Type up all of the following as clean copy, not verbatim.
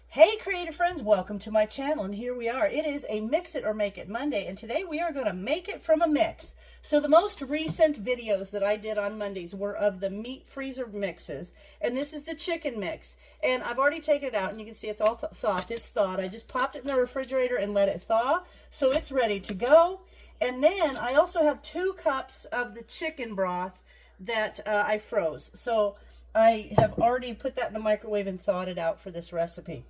Hey creative friends, welcome to my channel, and here we are. It is a Mix It or Make It Monday, and today we are going to make it from a mix. So the most recent videos that I did on Mondays were of the meat freezer mixes, and this is the chicken mix. And I've already taken it out, and you can see it's all soft, it's thawed. I just popped it in the refrigerator and let it thaw, so it's ready to go. And then I also have 2 cups of the chicken broth that I froze. So I have already put that in the microwave and thawed it out for this recipe.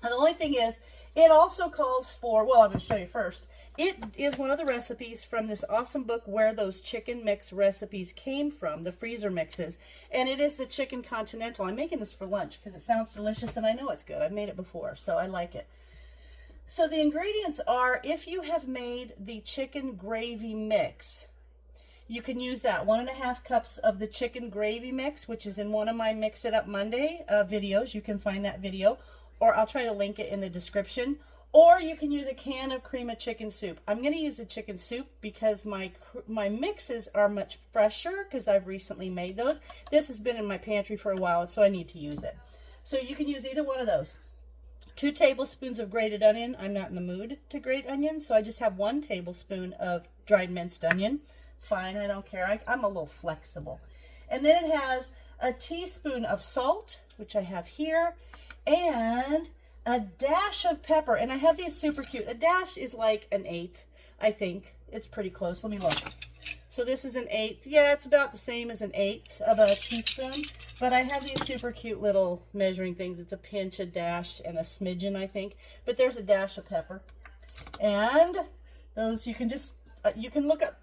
And the only thing is, it also calls for, well, I'm going to show you first. It is one of the recipes from this awesome book where those chicken mix recipes came from, the freezer mixes. And it is the Chicken Continental. I'm making this for lunch because it sounds delicious and I know it's good. I've made it before, so I like it. So the ingredients are, if you have made the chicken gravy mix, you can use that 1.5 cups of the chicken gravy mix, which is in one of my Mix It Up Monday videos. You can find that video, or I'll try to link it in the description. Or you can use a can of cream of chicken soup. I'm going to use the chicken soup because my mixes are much fresher because I've recently made those. This has been in my pantry for a while, so I need to use it. So you can use either one of those. 2 tablespoons of grated onion. I'm not in the mood to grate onion, so I just have 1 tablespoon of dried minced onion. Fine, I don't care. I'm a little flexible. And then it has a teaspoon of salt, which I have here, and a dash of pepper. And I have these super cute. A dash is like 1/8, I think. It's pretty close. Let me look. So this is 1/8. Yeah, it's about the same as 1/8 of a teaspoon. But I have these super cute little measuring things. It's a pinch, a dash, and a smidgen, I think. But there's a dash of pepper. And those you can just, you can look up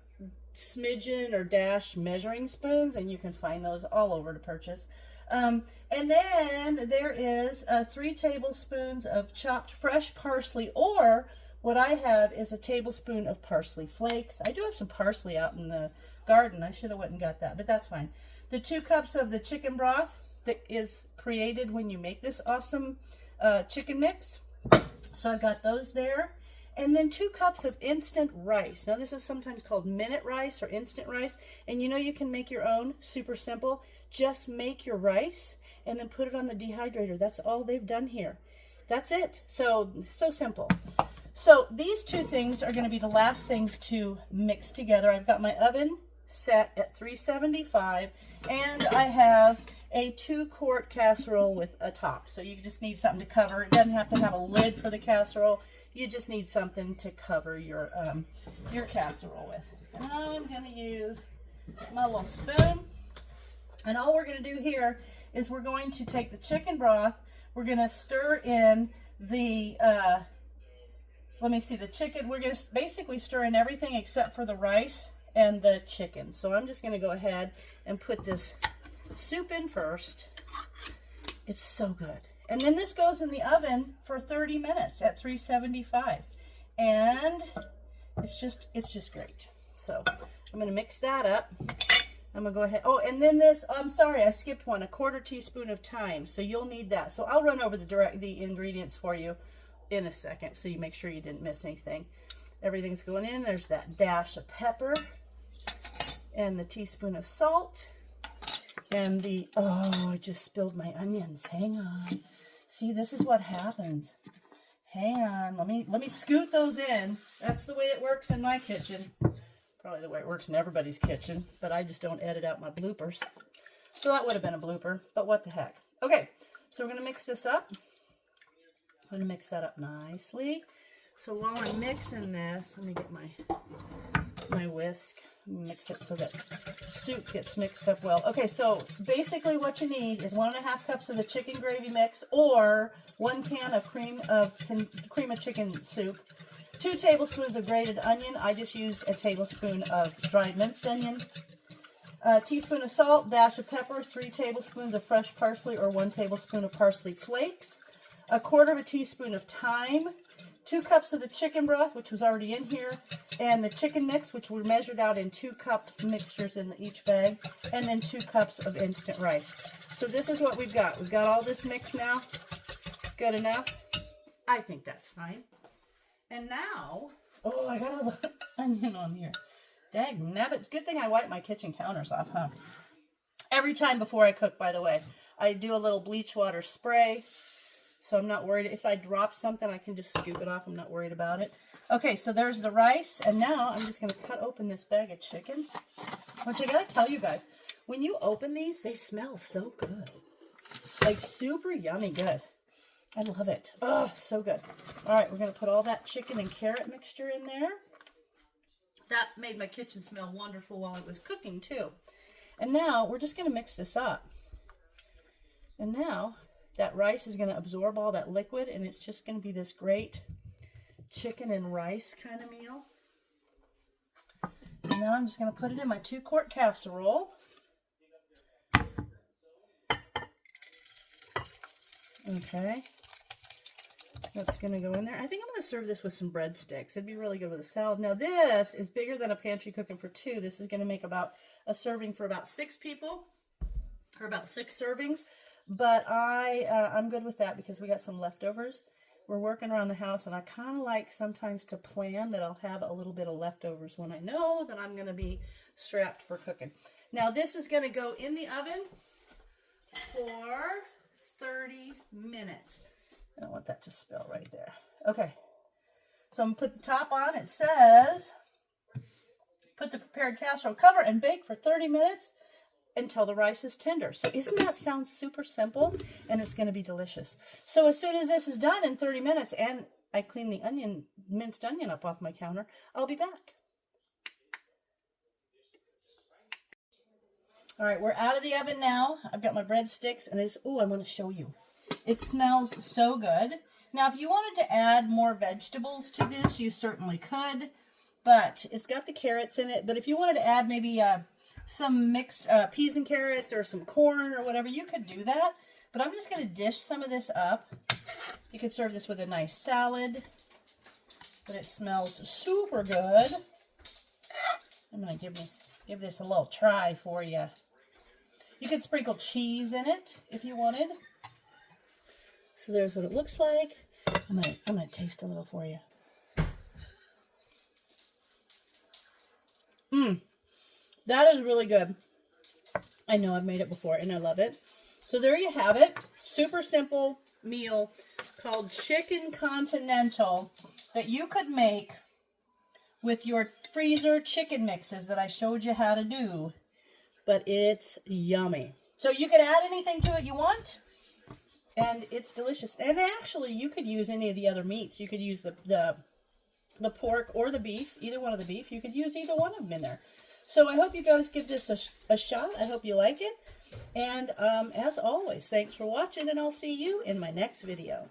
smidgen or dash measuring spoons, and you can find those all over to purchase. And then there is 3 tablespoons of chopped fresh parsley, or what I have is a tablespoon of parsley flakes. I do have some parsley out in the garden. I should have went and got that, but that's fine. The 2 cups of the chicken broth that is created when you make this awesome chicken mix. So I've got those there. And then 2 cups of instant rice. Now this is sometimes called minute rice or instant rice. And you know you can make your own, super simple. Just make your rice and then put it on the dehydrator. That's all they've done here. That's it. So simple. So these 2 things are going to be the last things to mix together. I've got my oven set at 375 and I have a 2-quart casserole with a top. So you just need something to cover. It doesn't have to have a lid for the casserole. You just need something to cover your casserole with. And I'm going to use my little spoon. And all we're going to do here is we're going to take the chicken broth. We're going to stir in the, let me see, the chicken. We're going to basically stir in everything except for the rice and the chicken. So I'm just going to go ahead and put this soup in first. It's so good. And then this goes in the oven for 30 minutes at 375. And it's just great. So I'm going to mix that up. I'm going to go ahead. Oh, and then this, I'm sorry, I skipped one, a 1/4 teaspoon of thyme. So you'll need that. So I'll run over the ingredients for you in a second so you make sure you didn't miss anything. Everything's going in. There's that dash of pepper and the teaspoon of salt. And the, oh, I just spilled my onions. Hang on. See, this is what happens. Hang on. Let me scoot those in. That's the way it works in my kitchen. Probably the way it works in everybody's kitchen, but I just don't edit out my bloopers. So that would have been a blooper, but what the heck. Okay, so we're going to mix this up. I'm going to mix that up nicely. So while I'm mixing this, let me get my whisk. Mix it so that soup gets mixed up well. Okay, so basically what you need is 1.5 cups of the chicken gravy mix, or 1 can of cream of chicken soup, 2 tablespoons of grated onion. I just used a tablespoon of dried minced onion, a teaspoon of salt, dash of pepper, 3 tablespoons of fresh parsley or 1 tablespoon of parsley flakes, a 1/4 teaspoon of thyme, 2 cups of the chicken broth, which was already in here, and the chicken mix, which we measured out in 2-cup mixtures in each bag, and then 2 cups of instant rice. So this is what we've got. We've got all this mixed now. Good enough? I think that's fine. And now, oh, I got all the onion on here. Dang nabbit. Good thing I wipe my kitchen counters off, huh? Every time before I cook, by the way, I do a little bleach water spray So I'm not worried. If I drop something, I can just scoop it off. I'm not worried about it. Okay, so there's the rice. And now I'm just going to cut open this bag of chicken. Which I got to tell you guys, when you open these, they smell so good. Like super yummy good. I love it. Oh, so good. All right, we're going to put all that chicken and carrot mixture in there. That made my kitchen smell wonderful while it was cooking too. And now we're just going to mix this up. And now that rice is going to absorb all that liquid, and it's just going to be this great chicken and rice kind of meal. And now I'm just going to put it in my 2-quart casserole. Okay. That's going to go in there. I think I'm going to serve this with some breadsticks. It'd be really good with a salad. Now this is bigger than a pantry cooking for 2. This is going to make about a serving for about 6 people, or about 6 servings. But I'm good with that because we got some leftovers. We're working around the house, and I kind of like sometimes to plan that I'll have a little bit of leftovers when I know that I'm going to be strapped for cooking. Now this is going to go in the oven for 30 minutes. I don't want that to spill right there. Okay, so I'm going to put the top on. It says, put the prepared casserole, cover and bake for 30 minutes until the rice is tender. So isn't that sound super simple? And it's going to be delicious. So as soon as this is done in 30 minutes and I clean the minced onion up off my counter, I'll be back. All right, we're out of the oven now. I've got my breadsticks, and I want to show you. It smells so good. Now, if you wanted to add more vegetables to this, you certainly could, but it's got the carrots in it. But if you wanted to add maybe some mixed peas and carrots or some corn or whatever, you could do that. But I'm just going to dish some of this up. You could serve this with a nice salad, but it smells super good. I'm going to give this a little try for you. You could sprinkle cheese in it if you wanted. So there's what it looks like. I'm gonna taste a little for you. That is really good. I know I've made it before and I love it. So there you have it. Super simple meal called Chicken Continental that you could make with your freezer chicken mixes that I showed you how to do. But it's yummy. So you can add anything to it you want. And it's delicious. And actually, you could use any of the other meats. You could use the pork or the beef, either one of the beef. You could use either one of them in there. So I hope you guys give this a shot. I hope you like it. And as always, thanks for watching, and I'll see you in my next video.